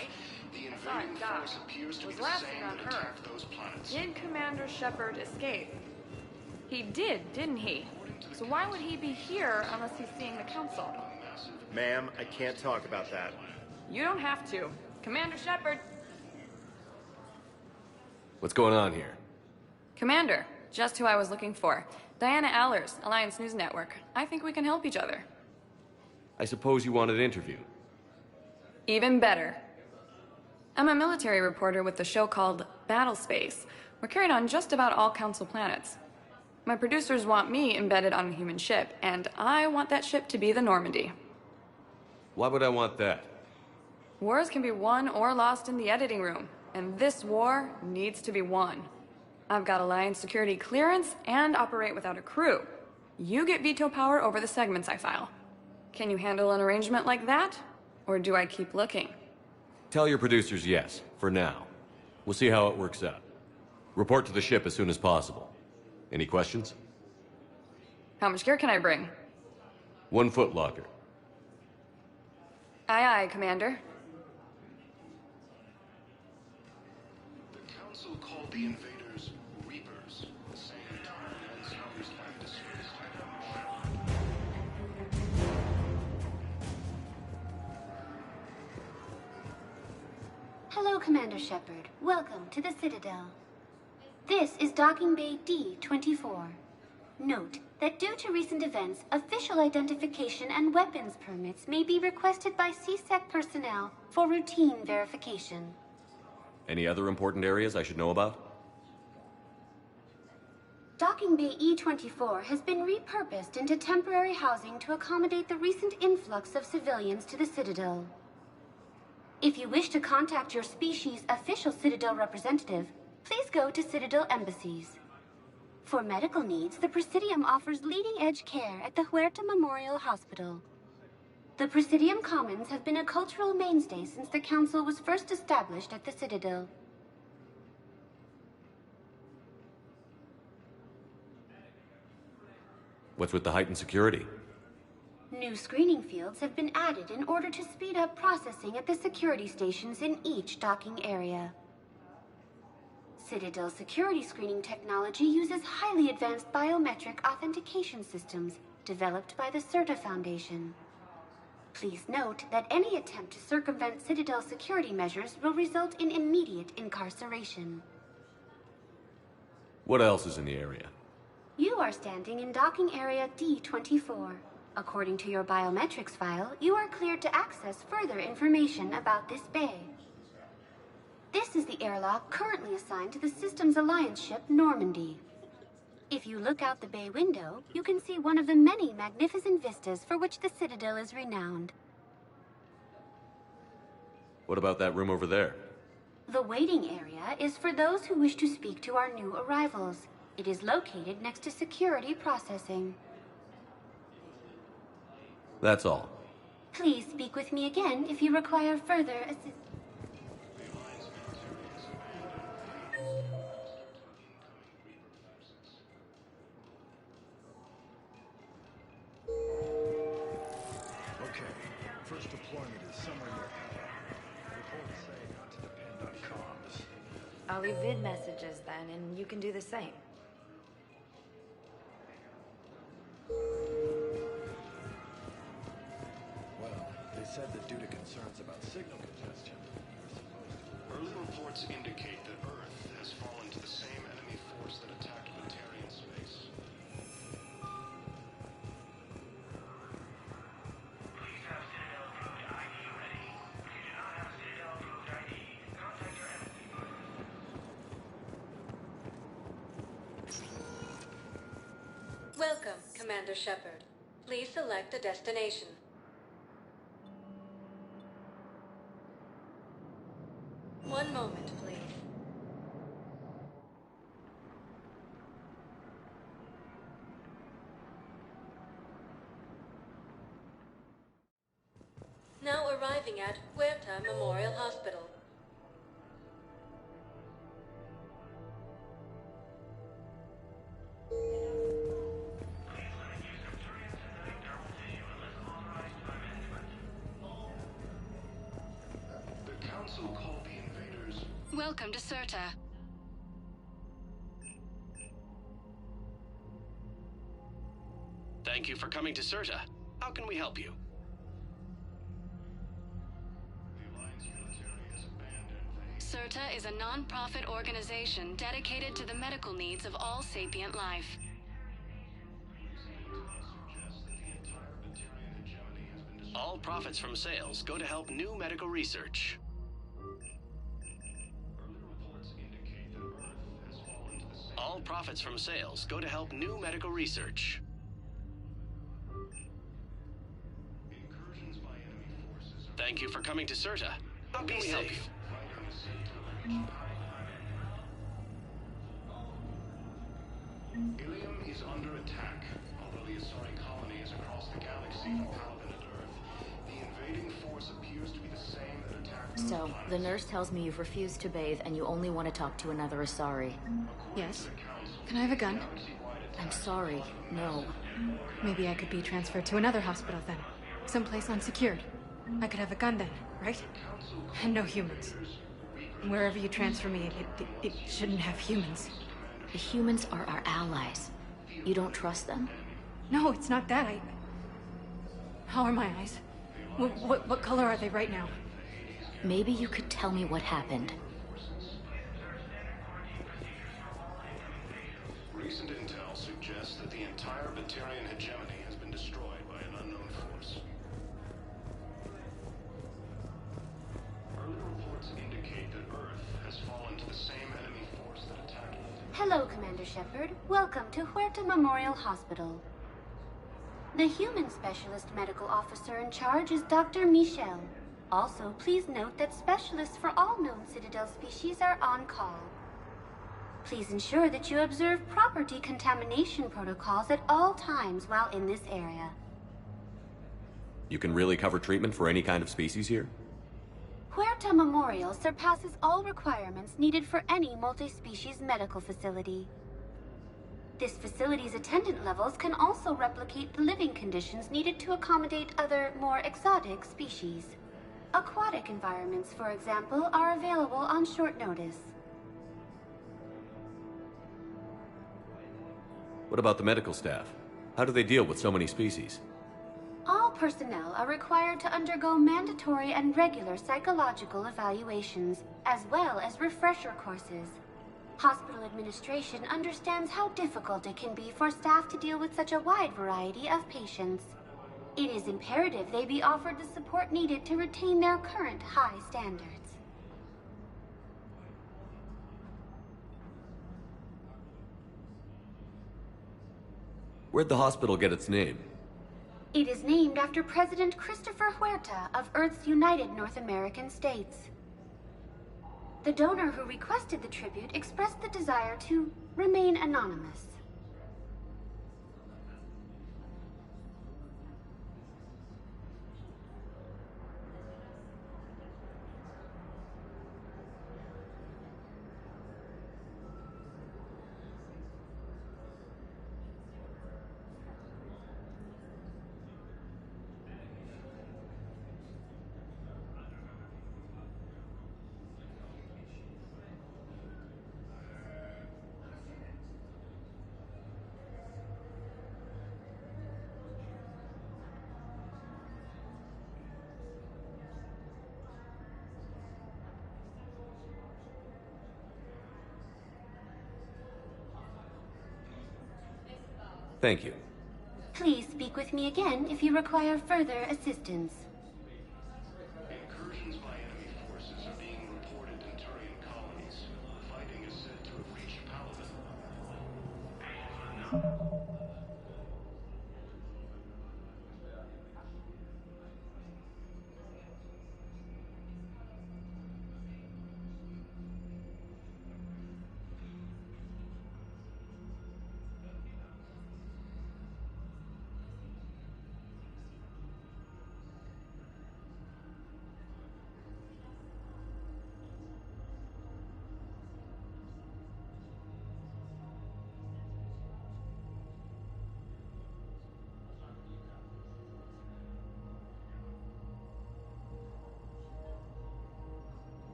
right? Sorry, Doc. Was last seen on Earth. Did Commander Shepard escape? He did, didn't he? So why would he be here unless he's seeing the Council? Ma'am, I can't talk about that. You don't have to. Commander Shepard! What's going on here? Commander, just who I was looking for. Diana Allers, Alliance News Network. I think we can help each other. I suppose you want an interview? Even better. I'm a military reporter with the show called Battle Space. We're carried on just about all Council planets. My producers want me embedded on a human ship, and I want that ship to be the Normandy. Why would I want that? Wars can be won or lost in the editing room, and this war needs to be won. I've got Alliance security clearance and operate without a crew. You get veto power over the segments I file. Can you handle an arrangement like that? Or do I keep looking? Tell your producers yes, for now. We'll see how it works out. Report to the ship as soon as possible. Any questions? How much gear can I bring? 1 foot locker. Aye, aye, Commander. The Council called the invaders Reapers, the same time once used by the disgraced Hello, Commander Shepard. Welcome to the Citadel. This is Docking Bay D-24. Note that due to recent events, official identification and weapons permits may be requested by CSEC personnel for routine verification. Any other important areas I should know about? Docking Bay E-24 has been repurposed into temporary housing to accommodate the recent influx of civilians to the Citadel. If you wish to contact your species' official Citadel representative, please go to Citadel embassies. For medical needs, the Presidium offers leading-edge care at the Huerta Memorial Hospital. The Presidium Commons have been a cultural mainstay since the Council was first established at the Citadel. What's with the heightened security? New screening fields have been added in order to speed up processing at the security stations in each docking area. Citadel security screening technology uses highly advanced biometric authentication systems developed by the CERTA Foundation. Please note that any attempt to circumvent Citadel security measures will result in immediate incarceration. What else is in the area? You are standing in docking area D-24. According to your biometrics file, you are cleared to access further information about this bay. This is the airlock currently assigned to the Systems Alliance ship Normandy. If you look out the bay window, you can see one of the many magnificent vistas for which the Citadel is renowned. What about that room over there? The waiting area is for those who wish to speak to our new arrivals. It is located next to security processing. That's all. Please speak with me again if you require further assistance. Okay, first deployment is somewhere near Hell. Reports say not to depend on comms. I'll leave vid messages then, and you can do the same. Well, they said that due to concerns about signal congestion, you're supposed to... Early reports indicate that Earth has fallen to the same enemy force that attacked Batarian space. Please have Citadel-approved ID ready. If you do not have Citadel-approved ID, contact your embassy. Welcome, Commander Shepard. Please select a destination. One moment, please. Now arriving at Huerta Memorial Hospital. The Council welcome to CERTA. Thank you for coming to CERTA. How can we help you? CERTA is a non-profit organization dedicated to the medical needs of all sapient life. All profits from sales go to help new medical research. All profits from sales go to help new medical research. Thank you for coming to CERTA. How can we help you? Ilium is under attack. Although the Asari colony is across the galaxy from Paladin and Earth, the invading force appears to be the same that attacked the So, the nurse tells me you've refused to bathe and you only want to talk to another Asari. Yes. Can I have a gun? I'm sorry, no. Maybe I could be transferred to another hospital then. Someplace unsecured. I could have a gun then, right? And no humans. Wherever you transfer me, it shouldn't have humans. The humans are our allies. You don't trust them? No, it's not that. How are my eyes? What color are they right now? Maybe you could tell me what happened. Recent intel suggests that the entire Batarian hegemony has been destroyed by an unknown force. Early reports indicate that Earth has fallen to the same enemy force that attacked it. Hello, Commander Shepard. Welcome to Huerta Memorial Hospital. The human specialist medical officer in charge is Dr. Michel. Also, please note that specialists for all known Citadel species are on call. Please ensure that you observe proper decontamination protocols at all times while in this area. You can really cover treatment for any kind of species here? Huerta Memorial surpasses all requirements needed for any multi-species medical facility. This facility's attendant levels can also replicate the living conditions needed to accommodate other, more exotic species. Aquatic environments, for example, are available on short notice. What about the medical staff? How do they deal with so many species? All personnel are required to undergo mandatory and regular psychological evaluations, as well as refresher courses. Hospital administration understands how difficult it can be for staff to deal with such a wide variety of patients. It is imperative they be offered the support needed to retain their current high standards. Where'd the hospital get its name? It is named after President Christopher Huerta of Earth's United North American States. The donor who requested the tribute expressed the desire to remain anonymous. Thank you. Please speak with me again if you require further assistance. Incursions by enemy forces are being reported in Turian colonies. Fighting is said to have reached Paladin.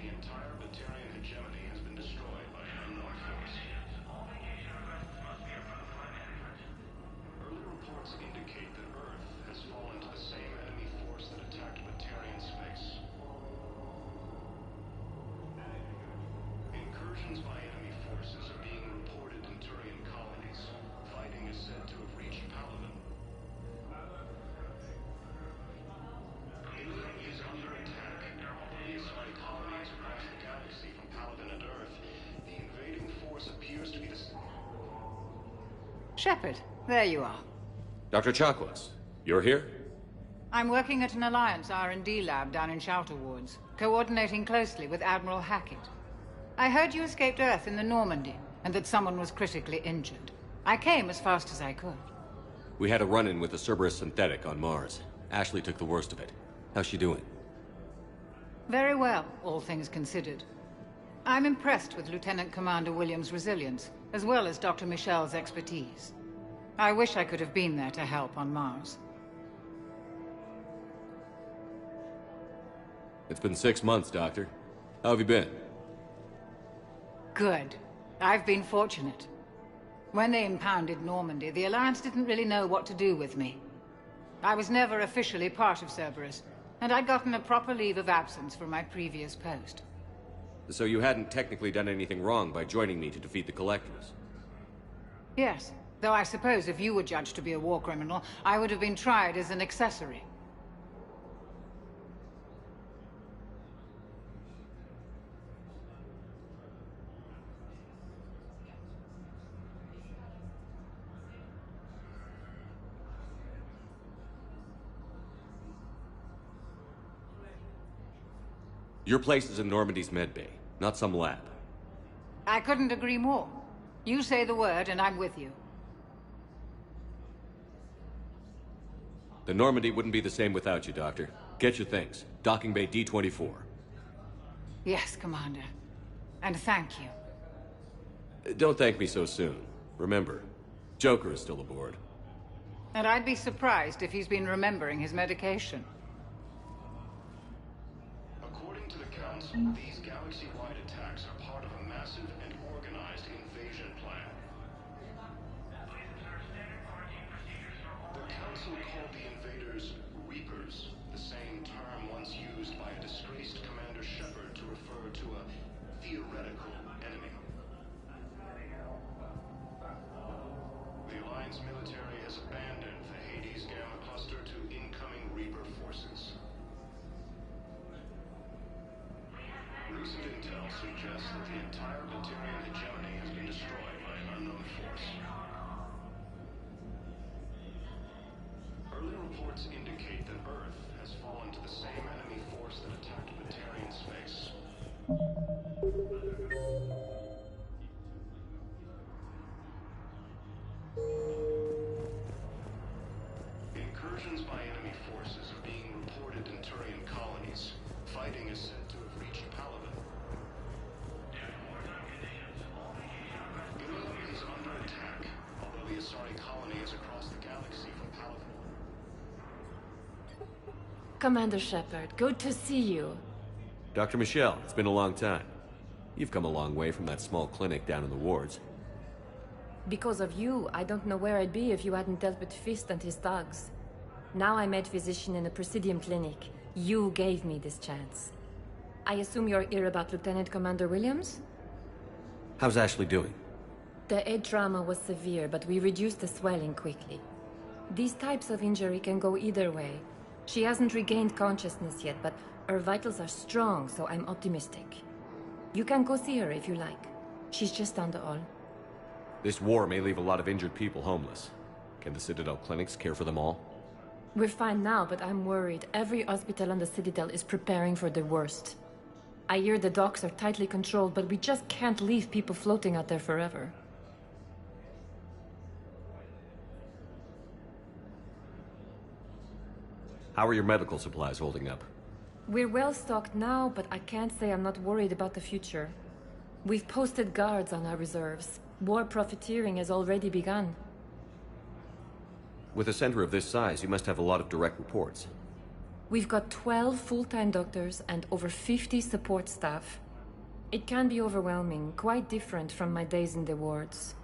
the entire Batarian hegemony has been destroyed by an unknown force. Early reports indicate that Earth has fallen to the same enemy force that attacked Batarian space. Incursions by enemy forces are being reported in Turian colonies. Fighting is said to have reached Paladin. Ilium is under attack. The Asari colonies across the galaxy from Paladin and Earth. The invading force appears to be the... Shepard, there you are. Dr. Chakwas, you're here? I'm working at an Alliance R&D lab down in Shelter Wards, coordinating closely with Admiral Hackett. I heard you escaped Earth in the Normandy, and that someone was critically injured. I came as fast as I could. We had a run-in with the Cerberus synthetic on Mars. Ashley took the worst of it. How's she doing? Very well, all things considered. I'm impressed with Lieutenant Commander Williams' resilience, as well as Dr. Michel's expertise. I wish I could have been there to help on Mars. It's been 6 months, Doctor. How have you been? Good. I've been fortunate. When they impounded Normandy, the Alliance didn't really know what to do with me. I was never officially part of Cerberus, and I'd gotten a proper leave of absence from my previous post. So you hadn't technically done anything wrong by joining me to defeat the Collectors? Yes, though I suppose if you were judged to be a war criminal, I would have been tried as an accessory. Your place is in Normandy's medbay, not some lab. I couldn't agree more. You say the word and I'm with you. The Normandy wouldn't be the same without you, Doctor. Get your things. Docking Bay D-24. Yes, Commander. And thank you. Don't thank me so soon. Remember, Joker is still aboard. And I'd be surprised if he's been remembering his medication. According to the Council, these galaxy-wide attacks are part of a massive and organized invasion plan. The Council called the invaders Reapers, the same term once used by a disgraced Commander Shepard to refer to a theoretical enemy. The Alliance military has abandoned the Hades Gamma Cluster to incoming Reaper forces. Recent intel suggests that the entire Batarian hegemony has been destroyed by an unknown force. Early reports indicate that Earth has fallen to the same enemy force that attacked Batarian space. Incursions by enemy forces are being reported in Turian colonies. Fighting is said to have reached Paladin. Ilium is under attack, although the Asari colony is across the galaxy from Paladin. Commander Shepard, good to see you. Dr. Michel, it's been a long time. You've come a long way from that small clinic down in the wards. Because of you, I don't know where I'd be if you hadn't dealt with Fist and his thugs. Now I'm head physician in a Presidium clinic. You gave me this chance. I assume you're here about Lieutenant Commander Williams? How's Ashley doing? The head trauma was severe, but we reduced the swelling quickly. These types of injury can go either way. She hasn't regained consciousness yet, but her vitals are strong, so I'm optimistic. You can go see her if you like. She's just down the hall. This war may leave a lot of injured people homeless. Can the Citadel clinics care for them all? We're fine now, but I'm worried. Every hospital on the Citadel is preparing for the worst. I hear the docks are tightly controlled, but we just can't leave people floating out there forever. How are your medical supplies holding up? We're well stocked now, but I can't say I'm not worried about the future. We've posted guards on our reserves. War profiteering has already begun. With a center of this size, you must have a lot of direct reports. We've got 12 full-time doctors and over 50 support staff. It can be overwhelming, quite different from my days in the wards.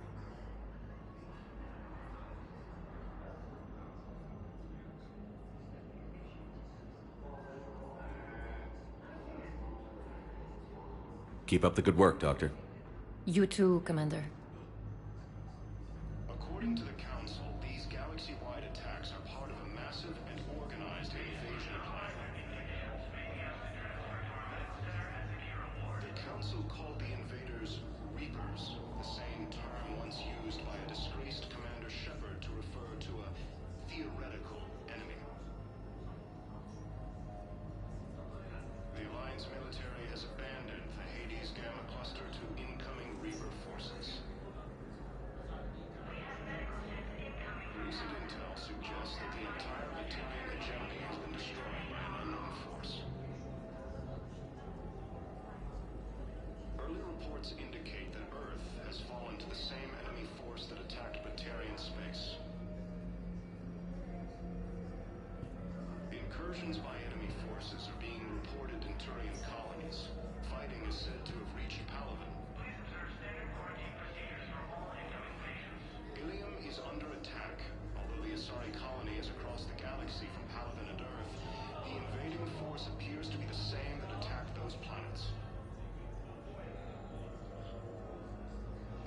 Keep up the good work, Doctor. You too, Commander. According to the Council, these galaxy-wide attacks are part of a massive and organized invasion plan. The Council called the invaders Reapers, the same term once used by a disgraced Commander Shepard to refer to a theoretical enemy. The Alliance military has abandoned the Hades Gamma Cluster to incoming Reaper forces. Recent intel suggests that the entire Batarian hegemony has been destroyed by an unknown force. Early reports indicate that Earth has fallen to the same enemy force that attacked Batarian space. The incursions by enemy forces are being reported in Turian colonies. Fighting is said to have reached Palaven. Ilium is under attack. Although the Asari colony is across the galaxy from Palaven and Earth, the invading force appears to be the same that attacked those planets.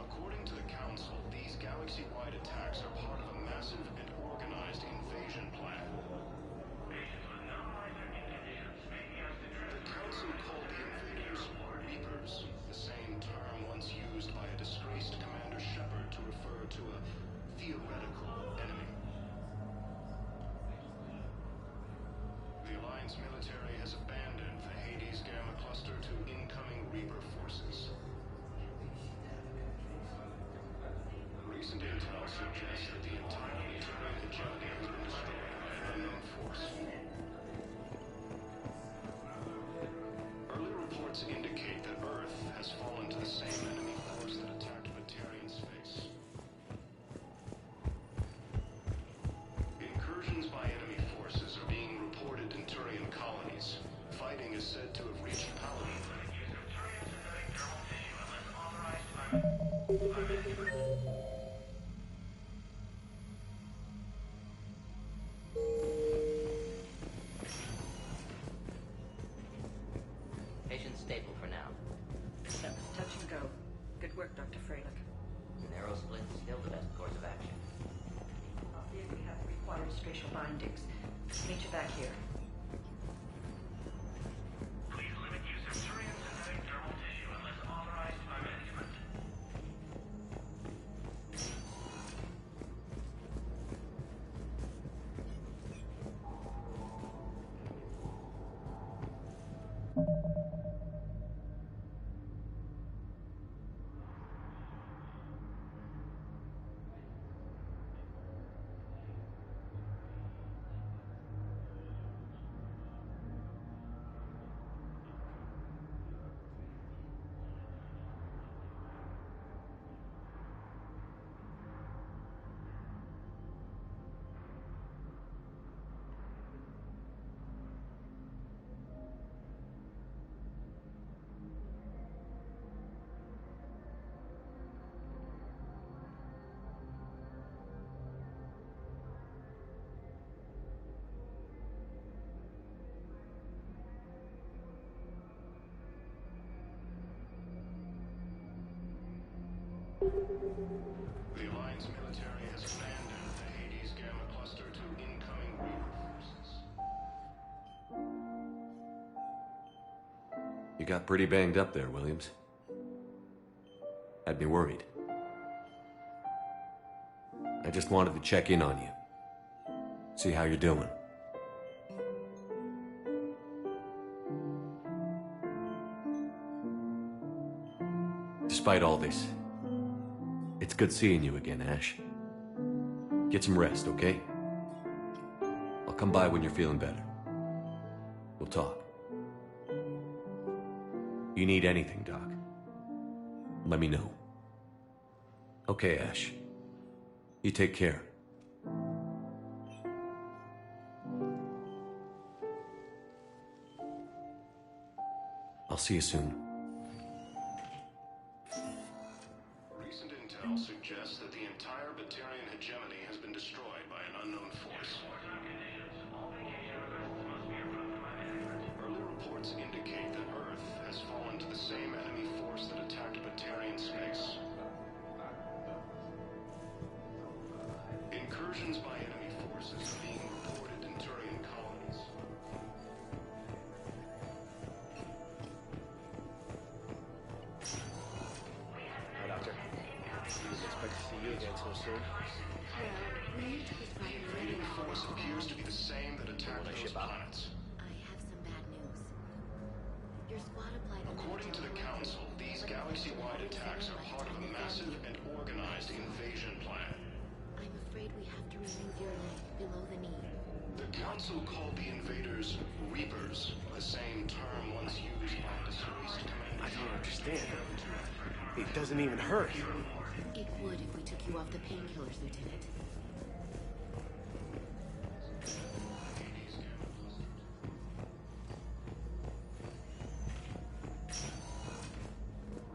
According to the Council, these galaxy-wide attacks are part of a massive and organized invasion plan. The Council called the invaders Reapers, the same term once used by a disgraced Commander Shepard to refer to a theoretical enemy. The Alliance military has abandoned the Hades Gamma Cluster to incoming Reaper forces. Recent intel suggests that the entire Batarian hegemony has been destroyed by an unknown force. Early reports indicate that Earth has fallen to the same enemy force that attacked Batarian space. Incursions by enemy forces are being reported in Turian colonies. Fighting is said to have reached Palaven. Patient stable for now. That was touch and go. Good work, Dr. Freilich. Narrow split is still the best course of action. I'll see if we have the required spatial bindings. Meet you back here. Please limit use of Turian synthetic dermal tissue unless authorized by management. The Alliance military has abandoned the Hades Gamma Cluster to incoming Reaper forces. You got pretty banged up there, Williams. Had me worried. I just wanted to check in on you. See how you're doing. Despite all this, it's good seeing you again, Ash. Get some rest, okay? I'll come by when you're feeling better. We'll talk. You need anything, Doc, let me know. Okay, Ash. You take care. I'll see you soon. Recent intel suggests that the entire Batarian hegemony has been destroyed by an unknown force. Early reports indicate that Earth has fallen to the same enemy force that attacked Batarian space. Incursions by enemy forces are being reported in Turian colonies. Hi, Doctor. Didn't expect to see you again so soon. The invading force appears to be the same that attacked those planets. I have some bad news. Your squad applied. According to the Council, these galaxy-wide attacks are part of a massive and organized invasion plan. I'm afraid we have to remove your leg below the knee. The Council called the invaders Reapers, the same term once used by a disgraced commander. I don't understand. It doesn't even hurt. It would if we took you off the painkillers, Lieutenant.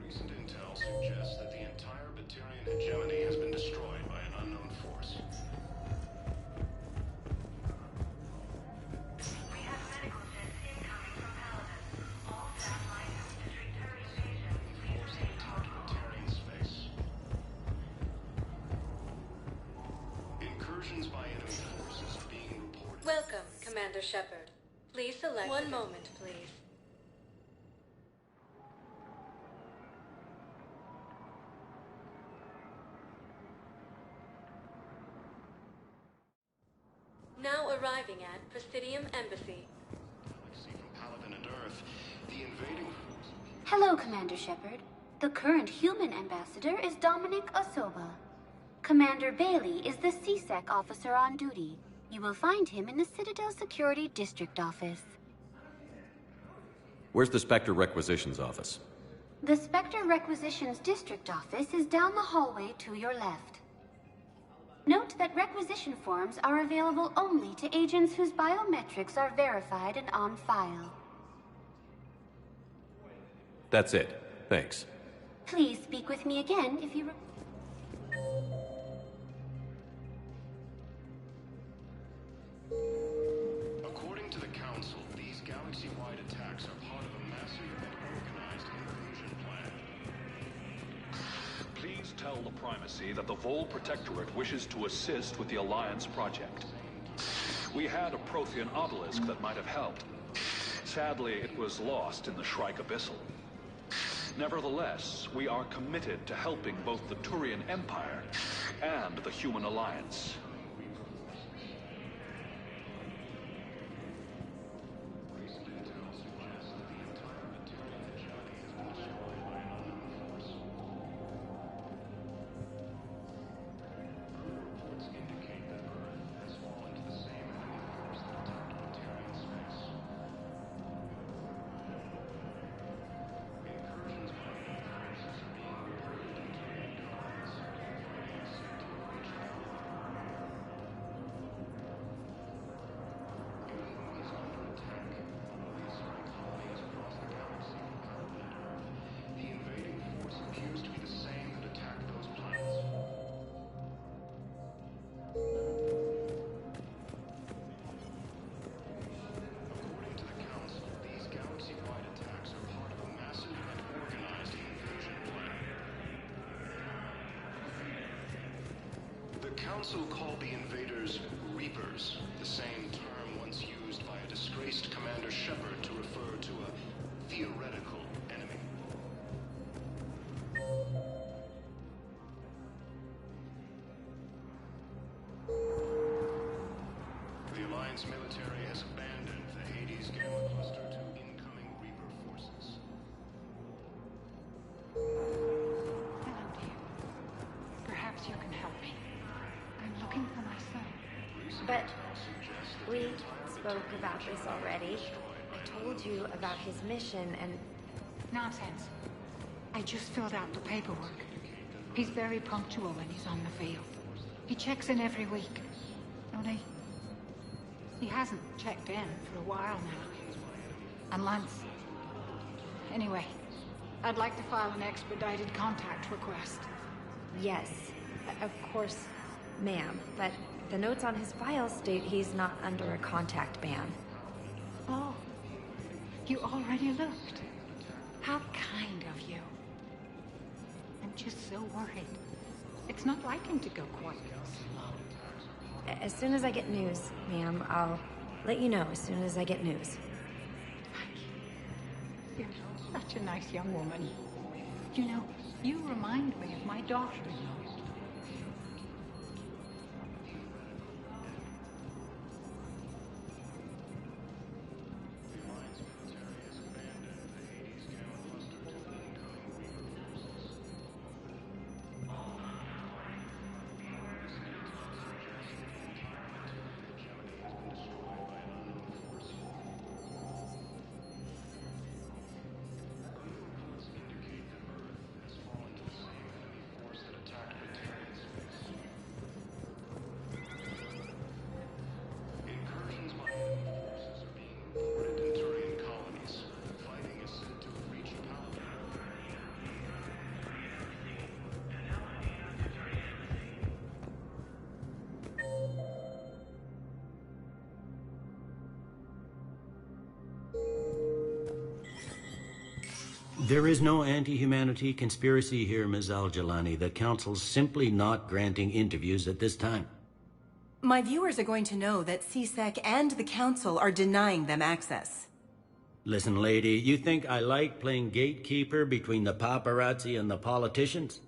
Recent intel suggests that the entire Batarian hegemony has been destroyed by an unknown force. We have medical jets incoming from Paladin. All staff licensed to treat Turian patients. Please remain calm. Batarian space. Incursions by enemy forces are being reported. Welcome, Commander Shepard. Please select. One moment, please. Now arriving at Presidium Embassy. Galaxy from Paladin and Earth, the invading force. Hello, Commander Shepard. The current human ambassador is Dominic Osoba. Commander Bailey is the CSEC officer on duty. You will find him in the Citadel Security District Office. Where's the Spectre Requisitions Office? The Spectre Requisitions District Office is down the hallway to your left. Note that requisition forms are available only to agents whose biometrics are verified and on file. That's it. Thanks. Please speak with me again if you... According to the Council, these galaxy-wide attacks are part of a massive and organized invasion plan. Please tell the Primacy that the Vol Protectorate wishes to assist with the Alliance project. We had a Prothean obelisk that might have helped. Sadly, it was lost in the Shrike Abyssal. Nevertheless, we are committed to helping both the Turian Empire and the Human Alliance. Council called the invaders Reapers, the same term once used by a disgraced Commander Shepard to refer to a theoretical enemy. The Alliance military has abandoned the Hades Gamma Cluster to incoming Reaper forces. Hello, dear. Perhaps you can help me. I'm looking for my son. But we spoke about this already. I told you about his mission and... Nonsense. I just filled out the paperwork. He's very punctual when he's on the field. He checks in every week. Only, he hasn't checked in for a while now. And Anyway, I'd like to file an expedited contact request. Yes, of course, ma'am. But the notes on his file state he's not under a contact ban. Oh, you already looked. How kind of you. I'm just so worried. It's not like him to go quite slow. As soon as I get news, ma'am, I'll let you know as soon as I get news. You're such a nice young woman. You know, you remind me of my daughter. There is no anti-humanity conspiracy here, Ms. Al-Jalani. The Council's simply not granting interviews at this time. My viewers are going to know that CSEC and the Council are denying them access. Listen, lady, you think I like playing gatekeeper between the paparazzi and the politicians?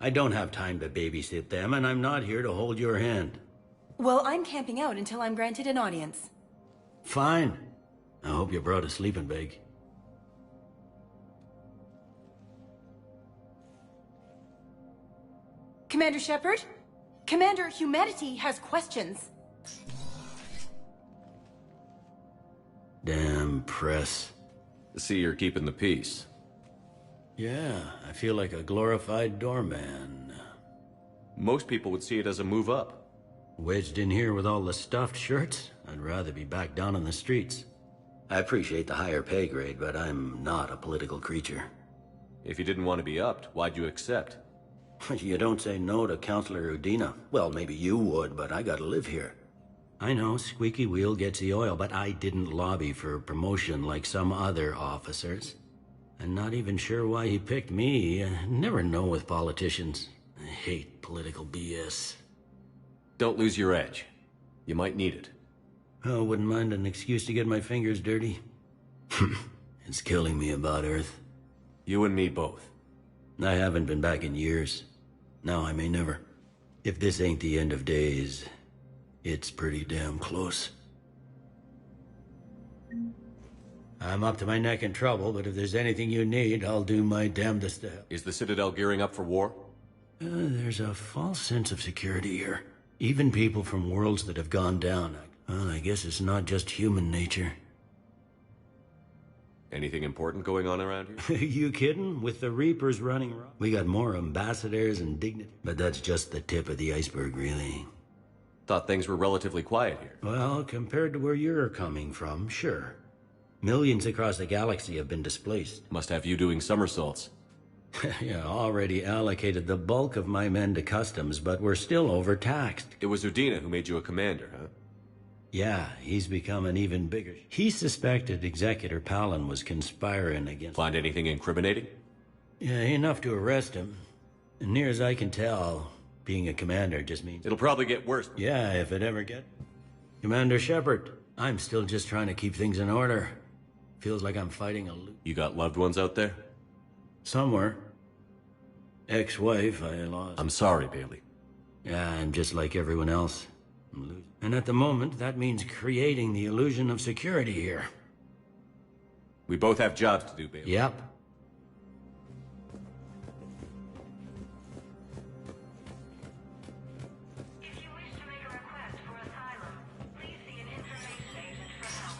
I don't have time to babysit them, and I'm not here to hold your hand. Well, I'm camping out until I'm granted an audience. Fine. I hope you brought a sleeping bag. Commander Shepard? Commander, humanity has questions. Damn press. See, you're keeping the peace. Yeah, I feel like a glorified doorman. Most people would see it as a move up. Wedged in here with all the stuffed shirts? I'd rather be back down on the streets. I appreciate the higher pay grade, but I'm not a political creature. If you didn't want to be upped, why'd you accept? You don't say no to Counselor Udina. Well, maybe you would, but I gotta live here. I know, squeaky wheel gets the oil, but I didn't lobby for promotion like some other officers. I'm not even sure why he picked me. I never know with politicians. I hate political BS. Don't lose your edge. You might need it. Oh, wouldn't mind an excuse to get my fingers dirty. It's killing me about Earth. You and me both. I haven't been back in years. Now I may never. If this ain't the end of days, it's pretty damn close. I'm up to my neck in trouble, but if there's anything you need, I'll do my damnedest to help. Is the Citadel gearing up for war? There's a false sense of security here. Even people from worlds that have gone down. Well, I guess it's not just human nature. Anything important going on around here? You kidding? With the Reapers running, we got more ambassadors and dignity. But that's just the tip of the iceberg, really. Thought things were relatively quiet here. Well, compared to where you're coming from, sure. Millions across the galaxy have been displaced. Must have you doing somersaults. Yeah, already allocated the bulk of my men to customs, but we're still overtaxed. It was Udina who made you a commander, huh? Yeah, he's become an even bigger... He suspected Executor Palin was conspiring against... Find anything incriminating? Yeah, enough to arrest him. And near as I can tell, being a commander just means... It'll probably get worse. Yeah, if it ever get... Commander Shepard, I'm still just trying to keep things in order. Feels like I'm fighting a... You got loved ones out there? Somewhere. Ex-wife I lost. I'm sorry, Bailey. Yeah, I'm just like everyone else. And at the moment, that means creating the illusion of security here. We both have jobs to do, Bailey. Yep. If you wish to make a request for asylum, please see an information agent for help.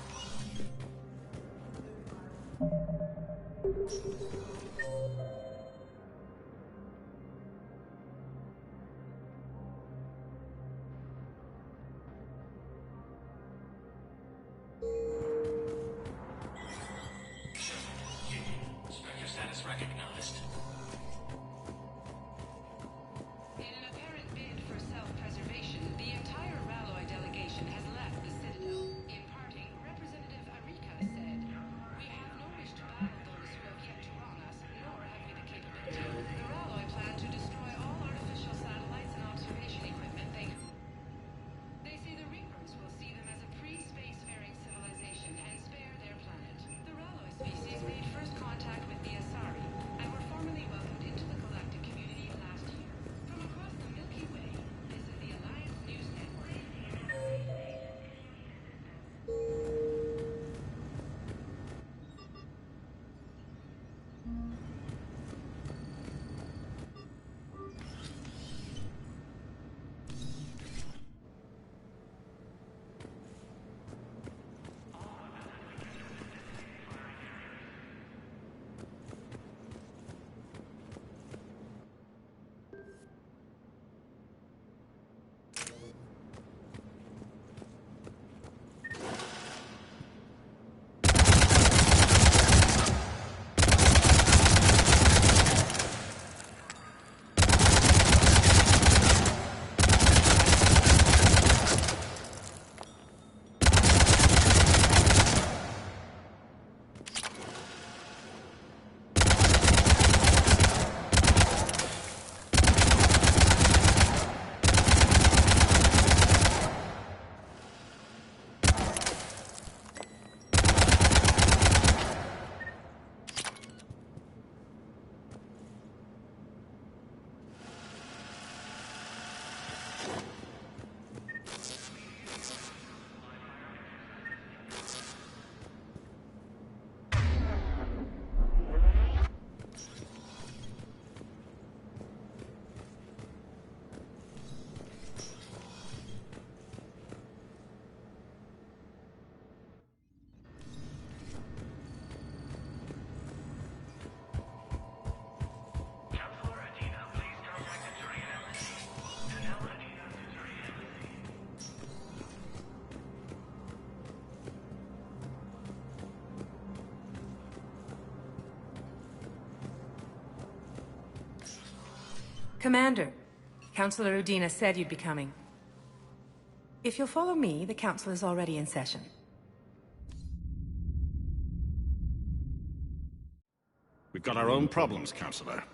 Commander, Councilor Udina said you'd be coming. If you'll follow me, the council is already in session. We've got our own problems, Counselor.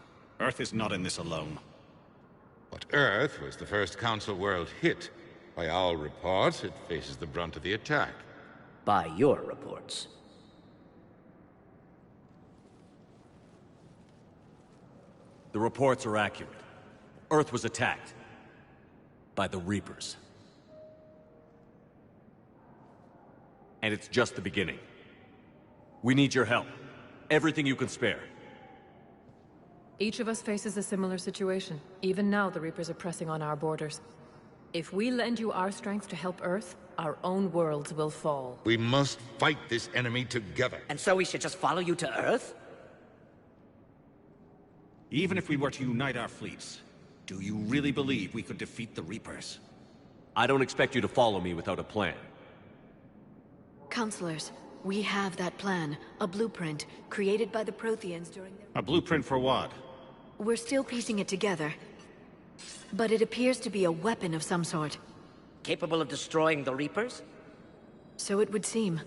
Earth is not in this alone. But Earth was the first Council world hit. By our reports, it faces the brunt of the attack. By your reports. The reports are accurate. Earth was attacked. By the Reapers. And it's just the beginning. We need your help. Everything you can spare. Each of us faces a similar situation. Even now, the Reapers are pressing on our borders. If we lend you our strength to help Earth, our own worlds will fall. We must fight this enemy together. And so we should just follow you to Earth? Even if we were to unite our fleets, do you really believe we could defeat the Reapers? I don't expect you to follow me without a plan. Counselors, we have that plan. A blueprint, created by the Protheans during their... A blueprint for what? We're still piecing it together. But it appears to be a weapon of some sort. Capable of destroying the Reapers? So it would seem.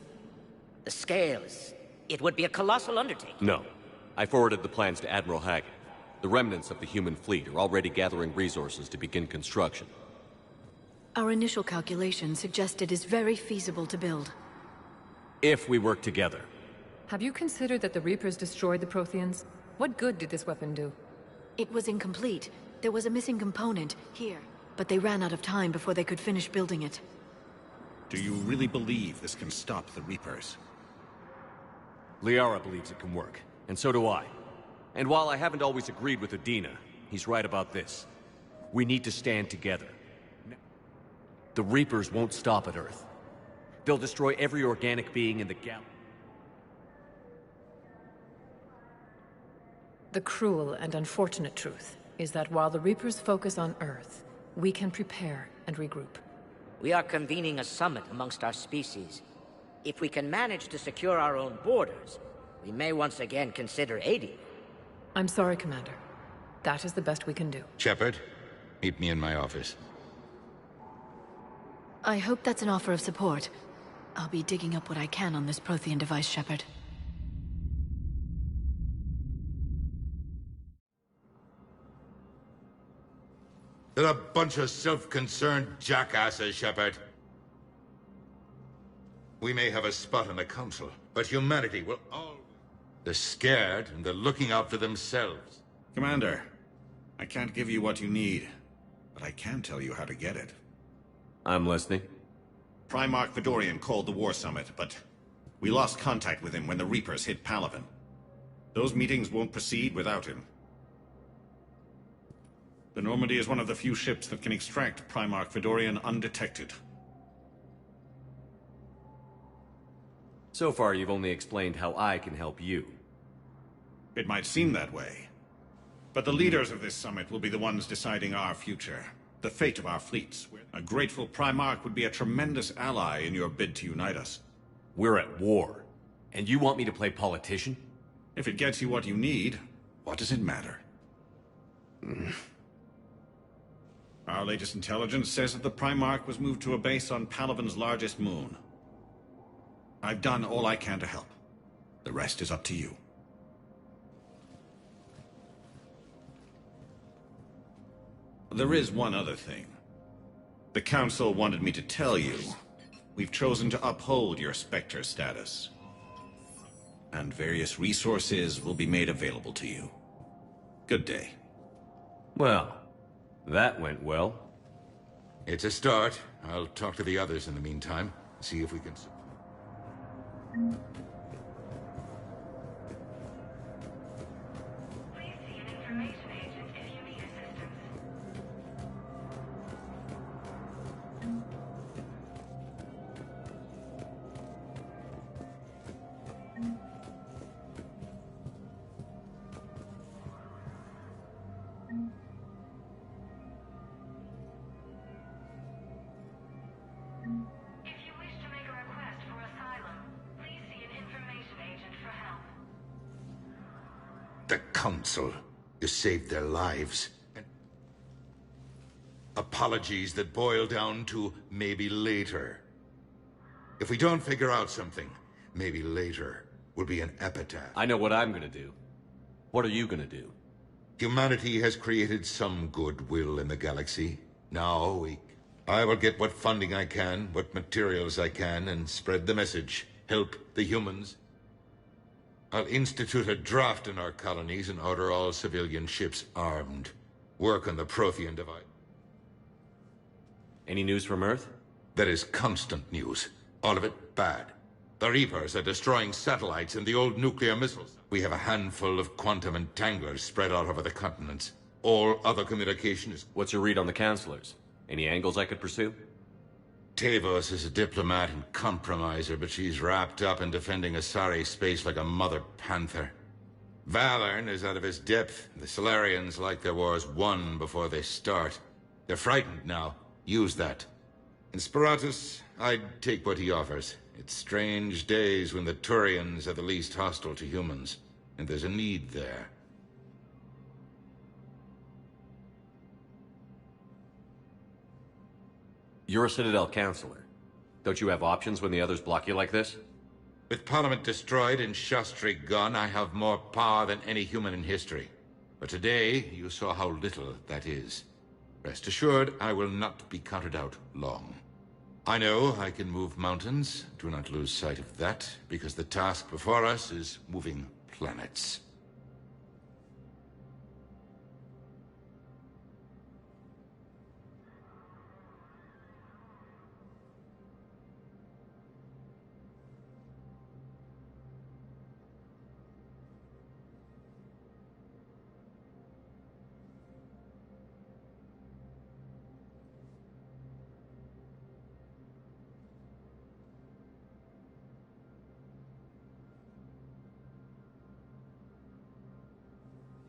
The scales. It would be a colossal undertaking. No. I forwarded the plans to Admiral Hagen. The remnants of the human fleet are already gathering resources to begin construction. Our initial calculations suggest it is very feasible to build. If we work together. Have you considered that the Reapers destroyed the Protheans? What good did this weapon do? It was incomplete. There was a missing component here, but they ran out of time before they could finish building it. Do you really believe this can stop the Reapers? Liara believes it can work, and so do I. And while I haven't always agreed with Udina, he's right about this. We need to stand together. The Reapers won't stop at Earth. They'll destroy every organic being in the galaxy. The cruel and unfortunate truth is that while the Reapers focus on Earth, we can prepare and regroup. We are convening a summit amongst our species. If we can manage to secure our own borders, we may once again consider aiding. I'm sorry, Commander. That is the best we can do. Shepard, meet me in my office. I hope that's an offer of support. I'll be digging up what I can on this Prothean device, Shepard. They're a bunch of self-concerned jackasses, Shepard. We may have a spot in the Council, but humanity will always... They're scared, and they're looking out for themselves. Commander, I can't give you what you need, but I can tell you how to get it. I'm listening. Primarch Fedorian called the War Summit, but we lost contact with him when the Reapers hit Palaven. Those meetings won't proceed without him. The Normandy is one of the few ships that can extract Primarch Fedorian undetected. So far, you've only explained how I can help you. It might seem that way. But the leaders of this summit will be the ones deciding our future. The fate of our fleets. A grateful Primarch would be a tremendous ally in your bid to unite us. We're at war. And you want me to play politician? If it gets you what you need, what does it matter? Our latest intelligence says that the Primarch was moved to a base on Palaven's largest moon. I've done all I can to help. The rest is up to you. There is one other thing. The Council wanted me to tell you, we've chosen to uphold your Spectre status. And various resources will be made available to you. Good day. Well, that went well. It's a start. I'll talk to the others in the meantime, see if we can... Please see an information agent if you need assistance. If you wish to make a request for asylum, please see an information agent for help. The Council. You saved their lives. Apologies that boil down to maybe later. If we don't figure out something, maybe later will be an epitaph. I know what I'm gonna do. What are you gonna do? Humanity has created some goodwill in the galaxy. Now I will get what funding I can, what materials I can, and spread the message. Help the humans. I'll institute a draft in our colonies and order all civilian ships armed. Work on the Prothean divide. Any news from Earth? There is constant news. All of it bad. The Reapers are destroying satellites and the old nuclear missiles. We have a handful of quantum entanglers spread out over the continents. All other communication is... What's your read on the Counselors? Any angles I could pursue? Tavos is a diplomat and compromiser, but she's wrapped up in defending Asari space like a mother panther. Valern is out of his depth. The Solarians like their wars won before they start. They're frightened now. Use that. In Sparatus, I'd take what he offers. It's strange days when the Turians are the least hostile to humans, and there's a need there. You're a Citadel Counselor. Don't you have options when the others block you like this? With Parliament destroyed and Shastri gone, I have more power than any human in history. But today, you saw how little that is. Rest assured, I will not be counted out long. I know I can move mountains. Do not lose sight of that, because the task before us is moving planets.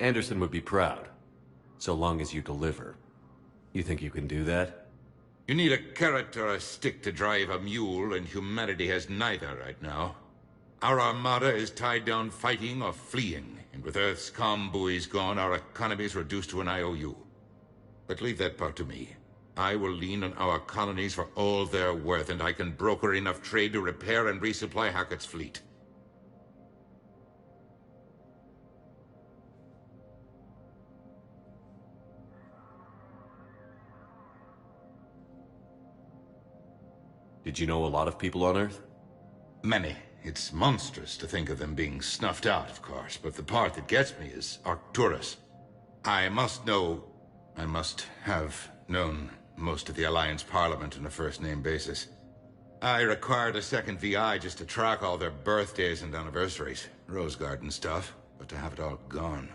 Anderson would be proud, so long as you deliver. You think you can do that? You need a carrot or a stick to drive a mule, and humanity has neither right now. Our armada is tied down fighting or fleeing, and with Earth's comm buoys gone, our economy is reduced to an IOU. But leave that part to me. I will lean on our colonies for all they're worth, and I can broker enough trade to repair and resupply Hackett's fleet. Did you know a lot of people on Earth? Many. It's monstrous to think of them being snuffed out, of course, but the part that gets me is Arcturus. I must have known most of the Alliance Parliament on a first-name basis. I required a second VI just to track all their birthdays and anniversaries. Rose Garden stuff, but to have it all gone.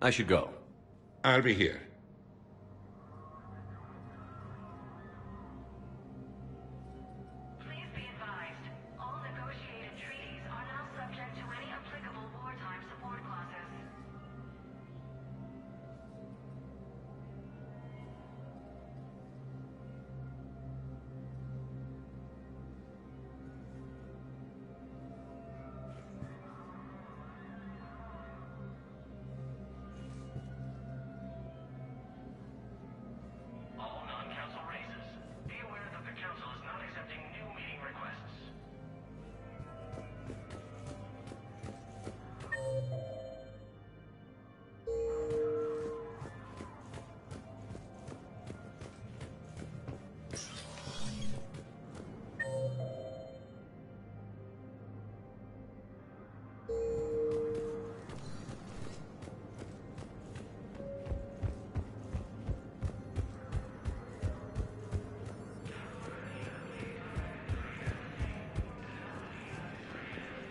I should go. I'll be here. Please be advised, all negotiated treaties are now subject to any applicable wartime support clauses. All non-council races, be aware that the council is not accepting new meeting requests.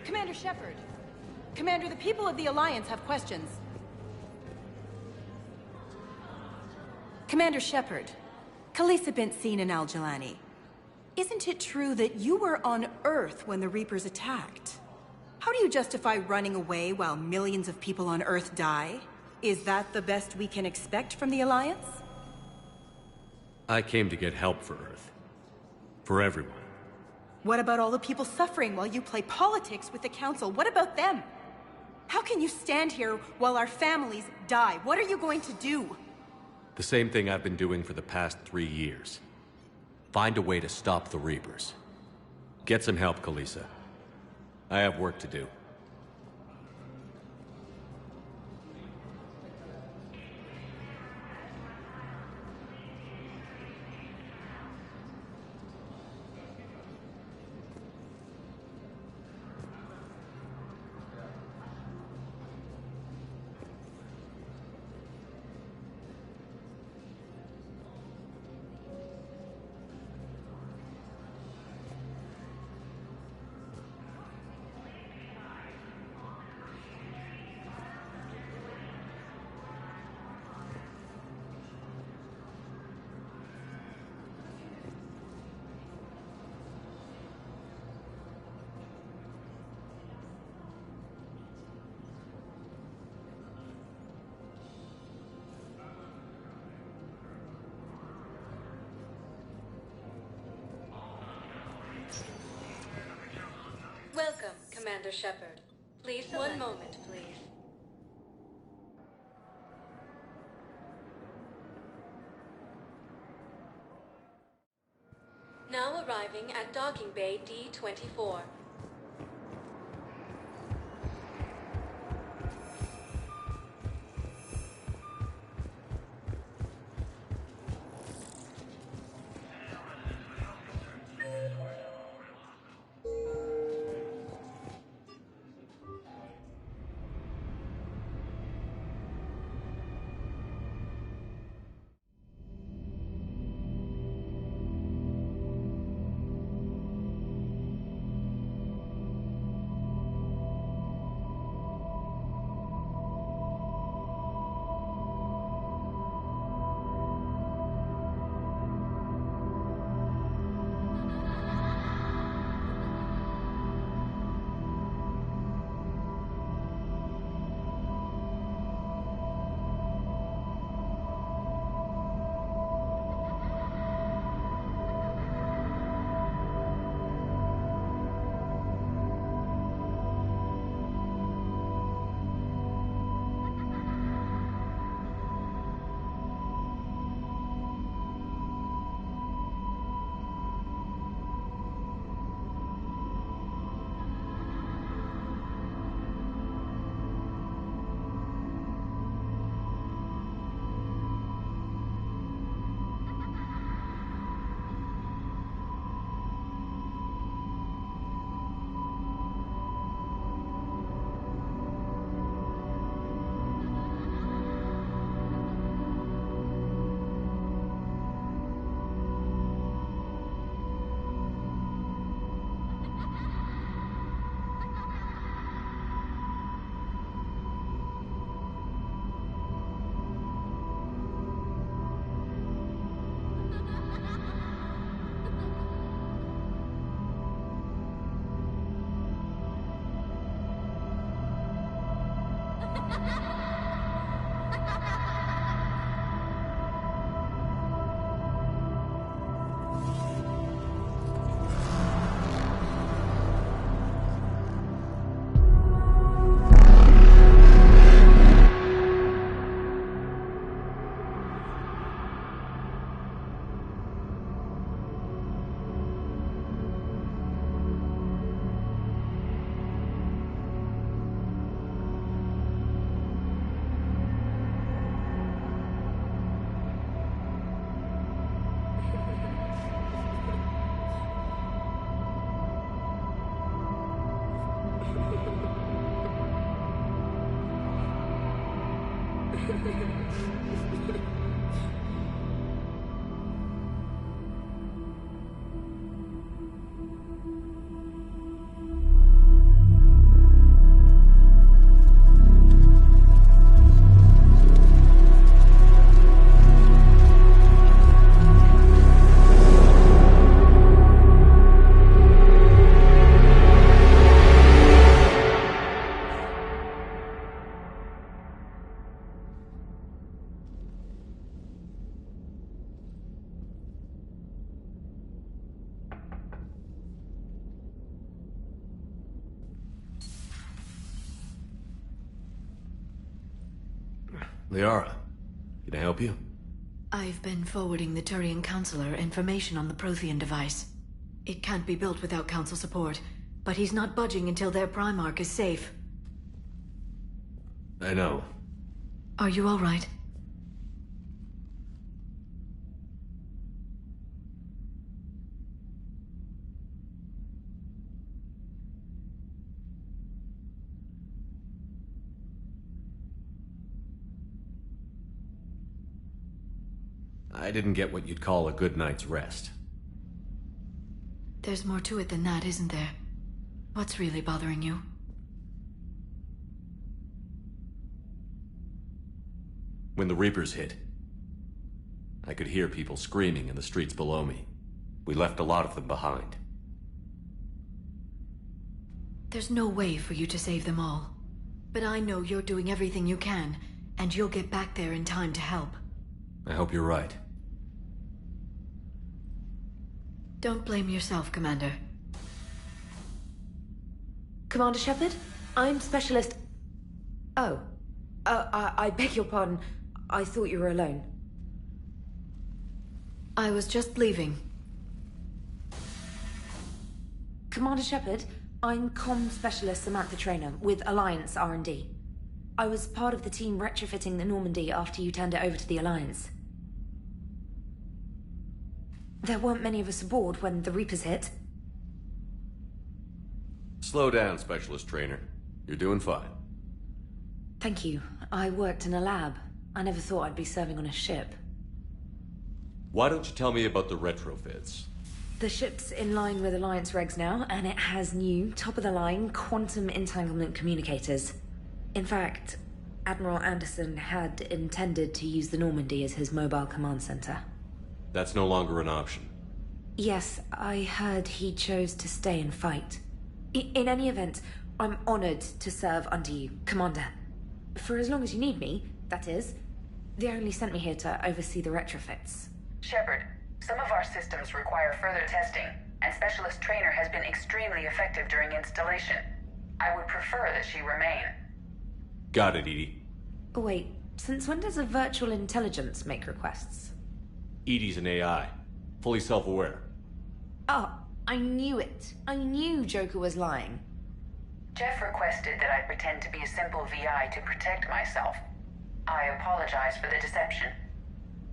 Commander Shepard. Commander, the people of the Alliance have questions. Commander Shepard, Khaleesi bint seen in Al-Jalani. Isn't it true that you were on Earth when the Reapers attacked? How do you justify running away while millions of people on Earth die? Is that the best we can expect from the Alliance? I came to get help for Earth. For everyone. What about all the people suffering while you play politics with the Council? What about them? How can you stand here while our families die? What are you going to do? The same thing I've been doing for the past 3 years. Find a way to stop the Reapers. Get some help, Kalisa. I have work to do. Welcome, Commander Shepard. Please, one moment, please. Now arriving at docking bay D-24. Liara, can I help you? I've been forwarding the Turian Counselor information on the Prothean device. It can't be built without Council support, but he's not budging until their Primarch is safe. I know. Are you all right? I didn't get what you'd call a good night's rest. There's more to it than that, isn't there? What's really bothering you? When the Reapers hit, I could hear people screaming in the streets below me. We left a lot of them behind. There's no way for you to save them all. But I know you're doing everything you can, and you'll get back there in time to help. I hope you're right. Don't blame yourself, Commander. Commander Shepard, I'm Specialist... Oh. I beg your pardon. I thought you were alone. I was just leaving. Commander Shepard, I'm Comm Specialist Samantha Traynor with Alliance R&D. I was part of the team retrofitting the Normandy after you turned it over to the Alliance. There weren't many of us aboard when the Reapers hit. Slow down, Specialist Trainer. You're doing fine. Thank you. I worked in a lab. I never thought I'd be serving on a ship. Why don't you tell me about the retrofits? The ship's in line with Alliance regs now, and it has new, top-of-the-line, quantum entanglement communicators. In fact, Admiral Anderson had intended to use the Normandy as his mobile command center. That's no longer an option. Yes, I heard he chose to stay and fight. In any event, I'm honored to serve under you, Commander. For as long as you need me, that is. They only sent me here to oversee the retrofits. Shepard, some of our systems require further testing, and Specialist Trainer has been extremely effective during installation. I would prefer that she remain. Got it, Edie. Wait, since when does a virtual intelligence make requests? Edie's an AI. Fully self-aware. Oh, I knew it. I knew Joker was lying. Jeff requested that I pretend to be a simple VI to protect myself. I apologize for the deception.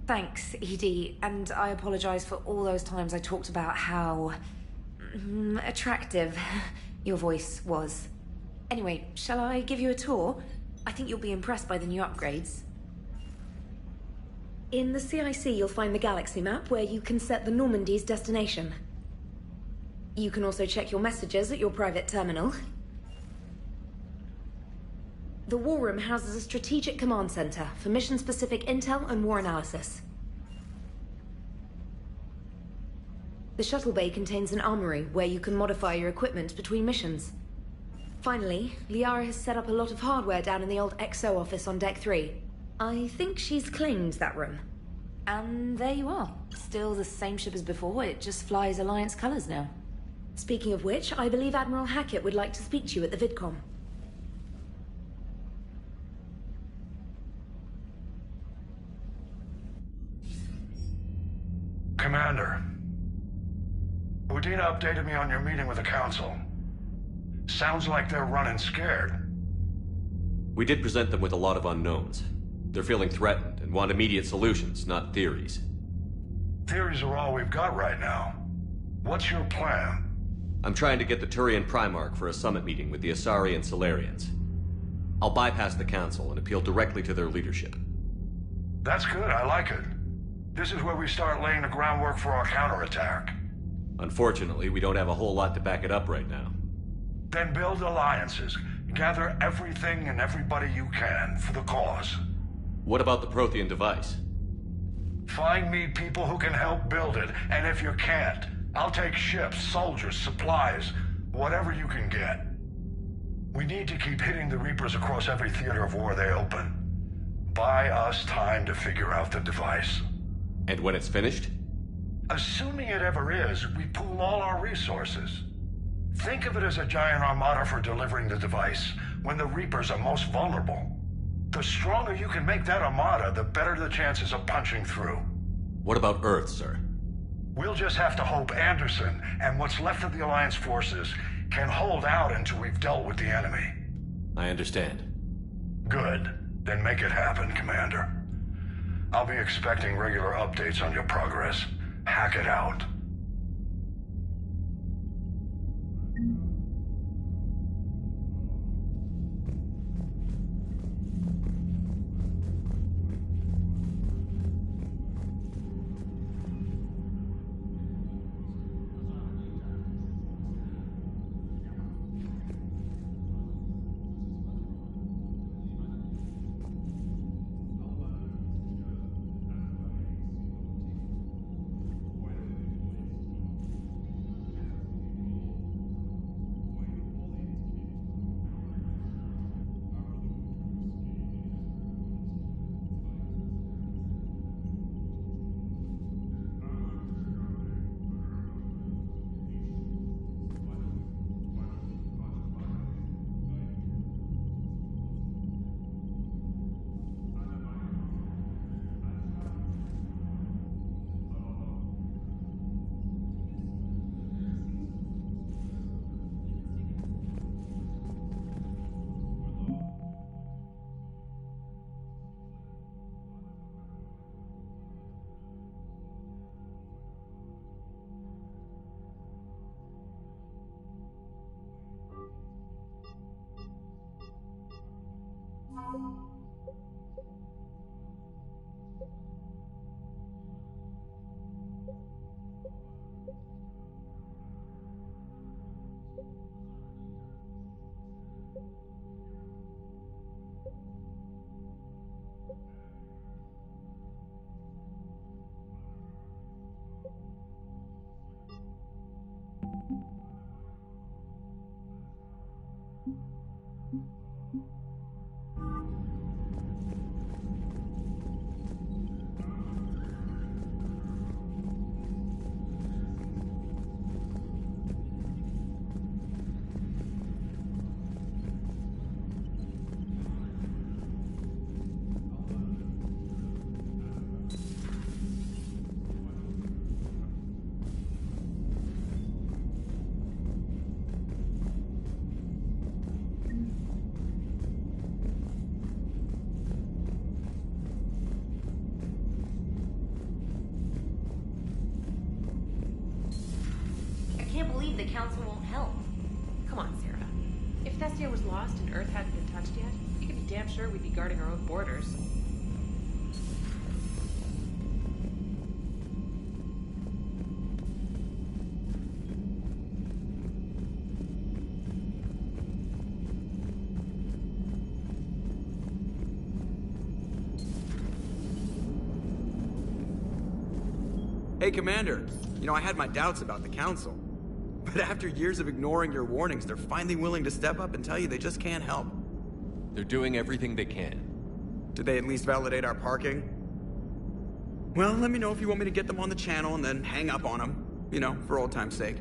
Thanks, Edie, and I apologize for all those times I talked about how... attractive your voice was. Anyway, shall I give you a tour? I think you'll be impressed by the new upgrades. In the CIC, you'll find the galaxy map where you can set the Normandy's destination. You can also check your messages at your private terminal. The War Room houses a strategic command center for mission-specific intel and war analysis. The shuttle bay contains an armory where you can modify your equipment between missions. Finally, Liara has set up a lot of hardware down in the old XO office on Deck 3. I think she's claimed that room. And there you are. Still the same ship as before, it just flies Alliance colors now. Speaking of which, I believe Admiral Hackett would like to speak to you at the VidCom. Commander, Udina updated me on your meeting with the Council. Sounds like they're running scared. We did present them with a lot of unknowns. They're feeling threatened and want immediate solutions, not theories. Theories are all we've got right now. What's your plan? I'm trying to get the Turian Primarch for a summit meeting with the Asari and Solarians. I'll bypass the Council and appeal directly to their leadership. That's good, I like it. This is where we start laying the groundwork for our counterattack. Unfortunately, we don't have a whole lot to back it up right now. Then build alliances. Gather everything and everybody you can for the cause. What about the Prothean device? Find me people who can help build it, and if you can't, I'll take ships, soldiers, supplies, whatever you can get. We need to keep hitting the Reapers across every theater of war they open. Buy us time to figure out the device. And when it's finished? Assuming it ever is, we pool all our resources. Think of it as a giant armada for delivering the device when the Reapers are most vulnerable. The stronger you can make that armada, the better the chances of punching through. What about Earth, sir? We'll just have to hope Anderson and what's left of the Alliance forces can hold out until we've dealt with the enemy. I understand. Good. Then make it happen, Commander. I'll be expecting regular updates on your progress. Hack it out. The council won't help. Come on, Sarah. If Thessia was lost and Earth hadn't been touched yet, you can be damn sure we'd be guarding our own borders. Hey, Commander. You know, I had my doubts about the Council. But after years of ignoring your warnings, they're finally willing to step up and tell you they just can't help. They're doing everything they can. Did they at least validate our parking? Well, let me know if you want me to get them on the channel and then hang up on them. You know, for old time's sake.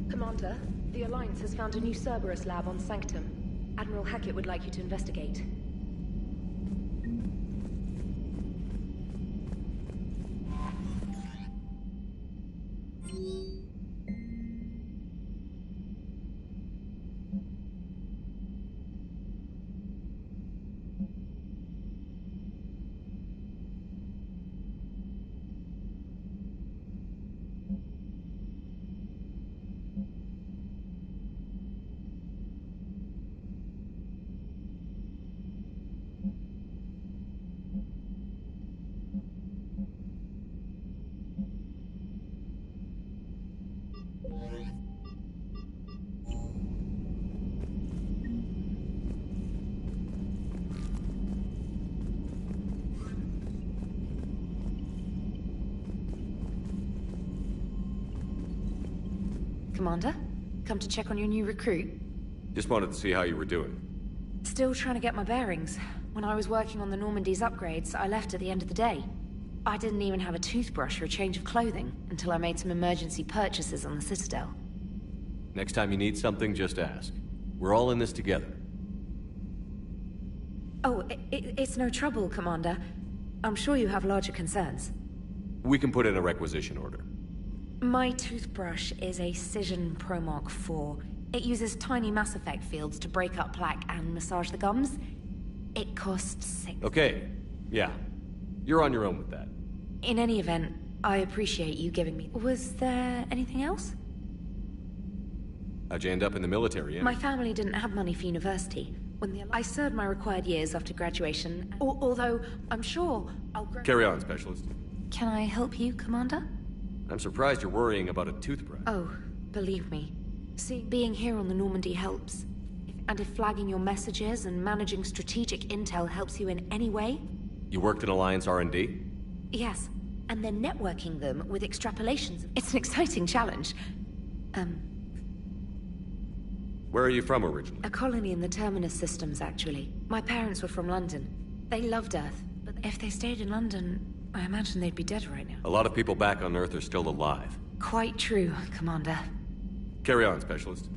Commander, the Alliance has found a new Cerberus lab on Sanctum. Admiral Hackett would like you to investigate. Commander, come to check on your new recruit? Just wanted to see how you were doing. Still trying to get my bearings. When I was working on the Normandy's upgrades, I left at the end of the day. I didn't even have a toothbrush or a change of clothing until I made some emergency purchases on the Citadel. Next time you need something, just ask. We're all in this together. Oh, it's no trouble, Commander. I'm sure you have larger concerns. We can put in a requisition order. My toothbrush is a Cision Pro Mark IV. It uses tiny Mass Effect fields to break up plaque and massage the gums. It costs $6. Okay, yeah. You're on your own with that. In any event, I appreciate you giving me... Was there anything else? How'd you end up in the military, My family didn't have money for university. I served my required years after graduation, although I'm sure I'll... Carry on, Specialist. Can I help you, Commander? I'm surprised you're worrying about a toothbrush. Oh, believe me. See, being here on the Normandy helps. And if flagging your messages and managing strategic intel helps you in any way... You worked in Alliance R&D? Yes, and then networking them with extrapolations. It's an exciting challenge. Where are you from originally? A colony in the Terminus systems, actually. My parents were from London. They loved Earth, but if they stayed in London, I imagine they'd be dead right now. A lot of people back on Earth are still alive. Quite true, Commander. Carry on, Specialist.